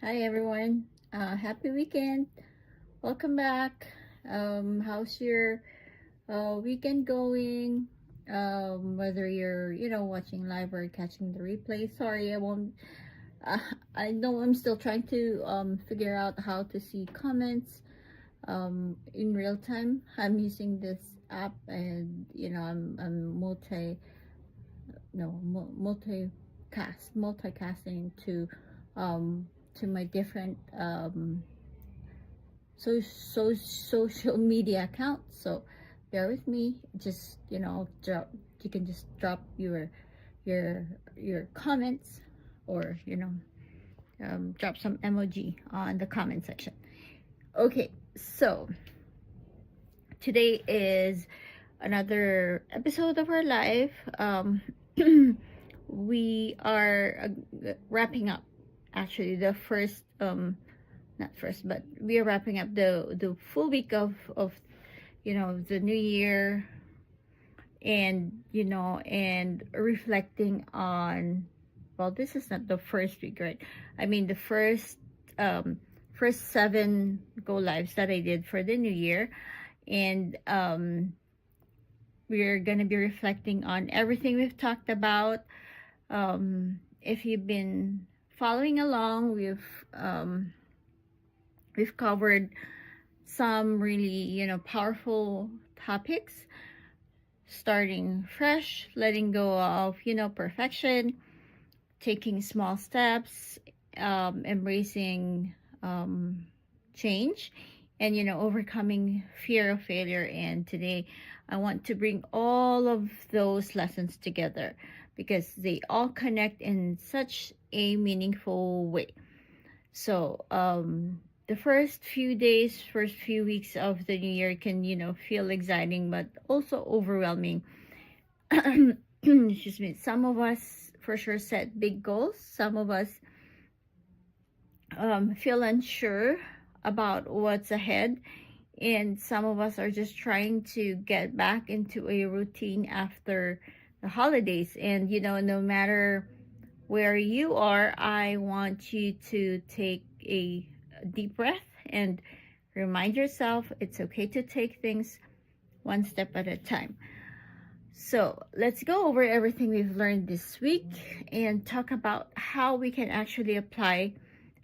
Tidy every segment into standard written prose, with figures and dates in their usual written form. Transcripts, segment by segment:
Hi everyone. Happy weekend. Welcome back. How's your weekend going? Whether you're, watching live or catching the replay. Sorry, I won't. Uh, I know I'm still trying to figure out how to see comments in real time. I'm using this app, and I'm multicasting um to my different social media accounts. So bear with me. Just drop. You can just drop your your comments, or drop some emoji on the comment section. Okay, so today is another episode of our life. We are wrapping up actually the first not first, but we are wrapping up the full week of the new year, and and reflecting on, well, this is not the first week, right? I mean the um first 7 go lives that I did for the new year. And we're gonna be reflecting on everything we've talked about. If you've been following along, we've covered some really powerful topics, starting fresh, letting go of perfection, taking small steps, embracing change, and overcoming fear of failure. And today I want to bring all of those lessons together because they all connect in such a meaningful way. So the first few days, first few weeks of the new year can feel exciting but also overwhelming. Excuse me. Some of us for sure set big goals. Some of us feel unsure about what's ahead, and some of us are just trying to get back into a routine after the holidays. And no matter where you are, I want you to take a deep breath and remind yourself it's okay to take things one step at a time. So let's go over everything we've learned this week and talk about how we can actually apply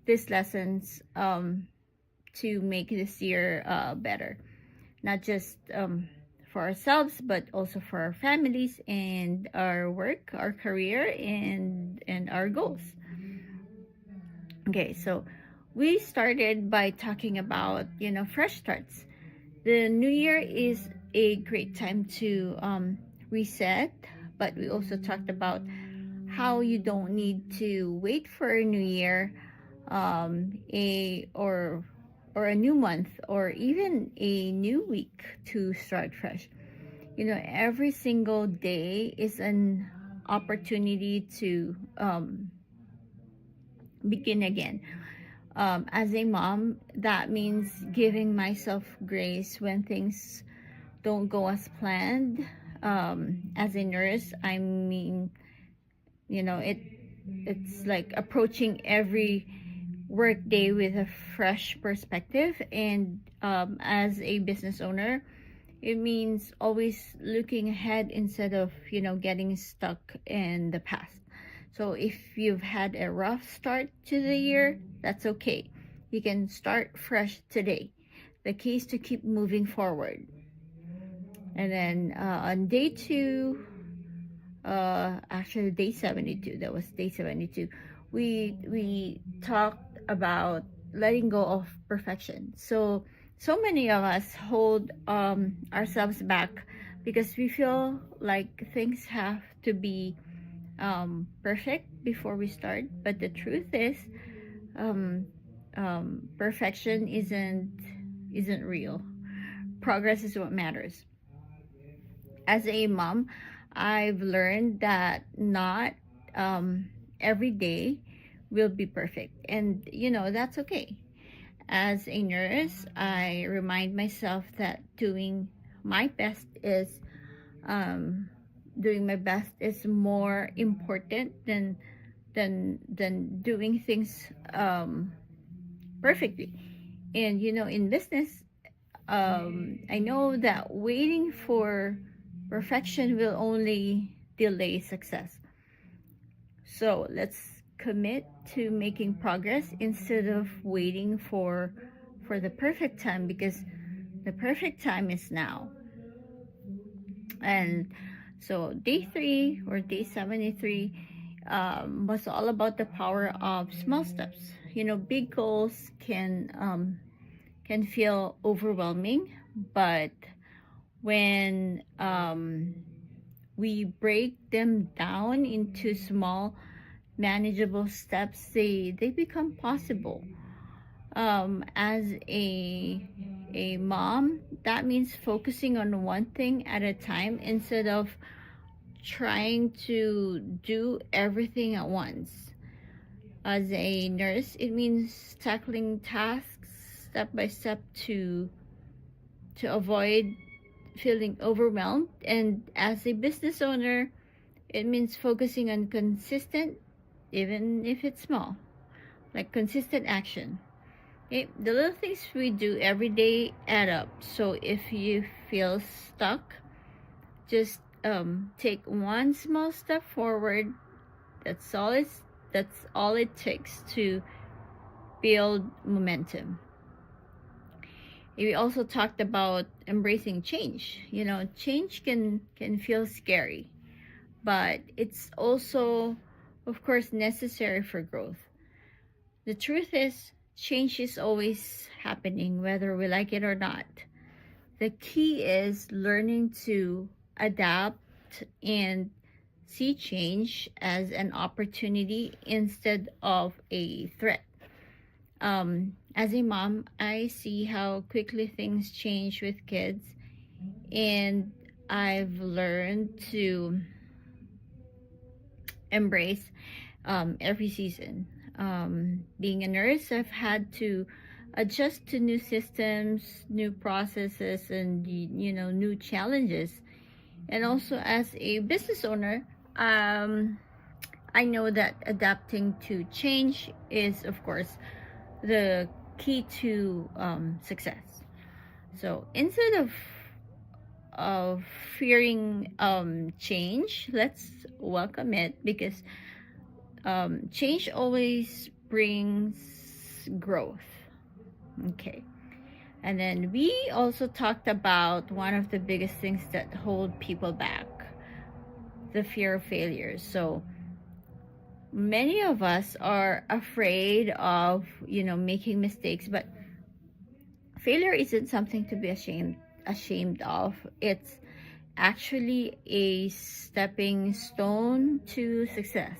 these lessons to make this year better. Not just for ourselves, but also for our families and our work, our career, and our goals. Okay, so we started by talking about fresh starts. The new year is a great time to reset, but we also talked about how you don't need to wait for a new year, a or a new month, or even a new week to start fresh. Every single day is an opportunity to begin again. As a mom, that means giving myself grace when things don't go as planned. As a nurse, I mean, it's like approaching every work day with a fresh perspective. And as a business owner, it means always looking ahead instead of getting stuck in the past. So if you've had a rough start to the year, that's okay. You can start fresh today. The key is to keep moving forward. And then on day 2, actually day 72, that was day 72, we talked about letting go of perfection. So many of us hold ourselves back because we feel like things have to be perfect before we start. But the truth is, um, perfection isn't real. Progress is what matters. As a mom, I've learned that not every day will be perfect, and that's okay. As a nurse, I remind myself that um, doing my best is more important than doing things perfectly. And in business, I know that waiting for perfection will only delay success. So let's commit to making progress instead of waiting for the perfect time, because the perfect time is now. And so day 3 or day 73 was all about the power of small steps. Big goals can feel overwhelming, but when we break them down into small manageable steps, they become possible. As a mom, that means focusing on one thing at a time instead of trying to do everything at once. As a nurse, it means tackling tasks step by step to avoid feeling overwhelmed. And as a business owner, it means focusing on consistent, even if it's small, like consistent action. Okay? The little things we do every day add up. So if you feel stuck, just take one small step forward. That's all it takes to build momentum. We also talked about embracing change. Change can feel scary, but it's also, of course, necessary for growth. The truth is, change is always happening, whether we like it or not. The key is learning to adapt and see change as an opportunity instead of a threat. As a mom, I see how quickly things change with kids, and I've learned to embrace every season. Being a nurse, I've had to adjust to new systems, new processes, and new challenges. And also, as a business owner, I know that adapting to change is, of course, the key to success. So instead of fearing change, let's welcome it, because change always brings growth. Okay. And then we also talked about one of the biggest things that hold people back, the fear of failure. So many of us are afraid of making mistakes, but failure isn't something to be ashamed of. It's actually a stepping stone to success.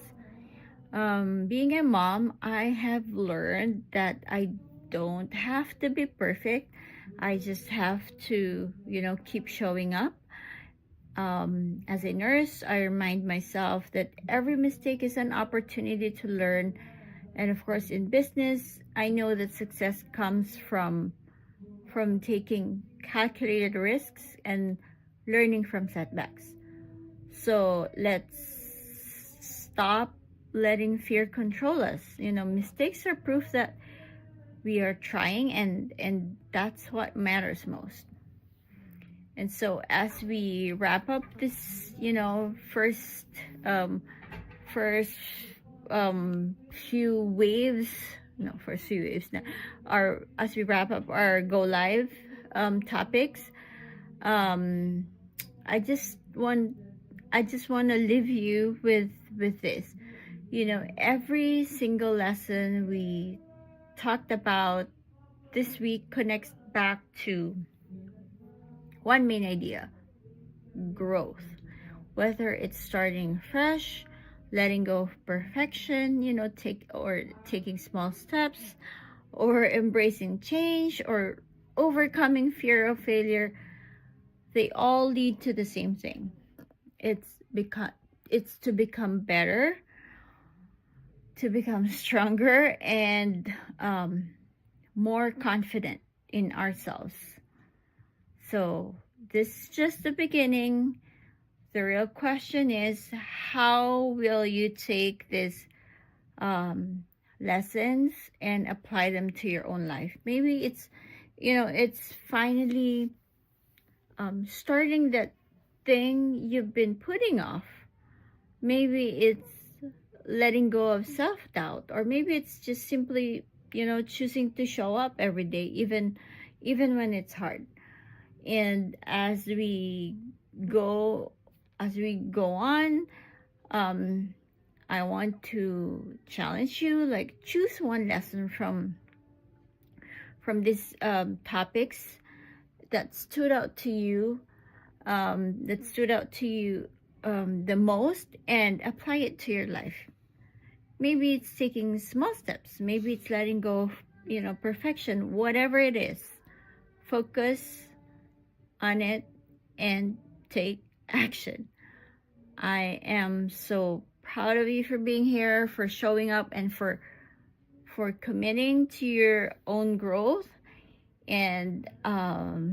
Being a mom, I have learned that I don't have to be perfect. I just have to keep showing up. As a nurse, I remind myself that every mistake is an opportunity to learn. And of course, in business, I know that success comes from taking calculated risks and learning from setbacks. So let's stop letting fear control us. Mistakes are proof that we are trying, and that's what matters most. And so as we wrap up this, first few waves, no, first few waves now, as we wrap up our go live topics, um, I just want to leave you with this. Every single lesson we talked about this week connects back to one main idea: growth. Whether it's starting fresh, letting go of perfection, taking small steps, or embracing change, or overcoming fear of failure, they all lead to the same thing. It's to become better, to become stronger, and more confident in ourselves. So this is just the beginning. The real question is, how will you take this lessons and apply them to your own life. Maybe it's, it's finally starting that thing you've been putting off. Maybe it's letting go of self-doubt, or maybe it's just simply, choosing to show up every day, even when it's hard. And go as we go on, I want to challenge you, like, choose one lesson from these topics that stood out to you, the most, and apply it to your life. Maybe it's taking small steps, maybe it's letting go of, perfection. Whatever it is, focus on it and take action. I am so proud of you for being here, for showing up, and for committing to your own growth. And I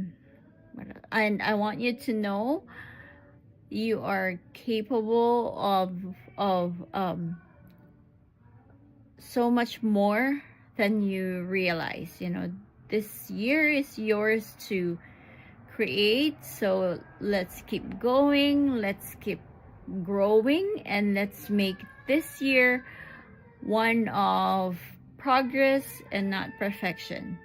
want you to know you are capable of so much more than you realize. This year is yours to create, so let's keep going, let's keep growing, and let's make this year one of progress and not perfection.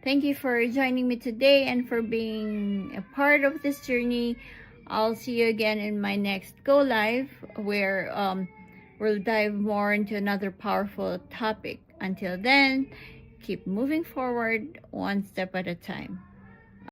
Thank you for joining me today and for being a part of this journey. I'll see you again in my next Go Live, where we'll dive more into another powerful topic. Until then, keep moving forward one step at a time.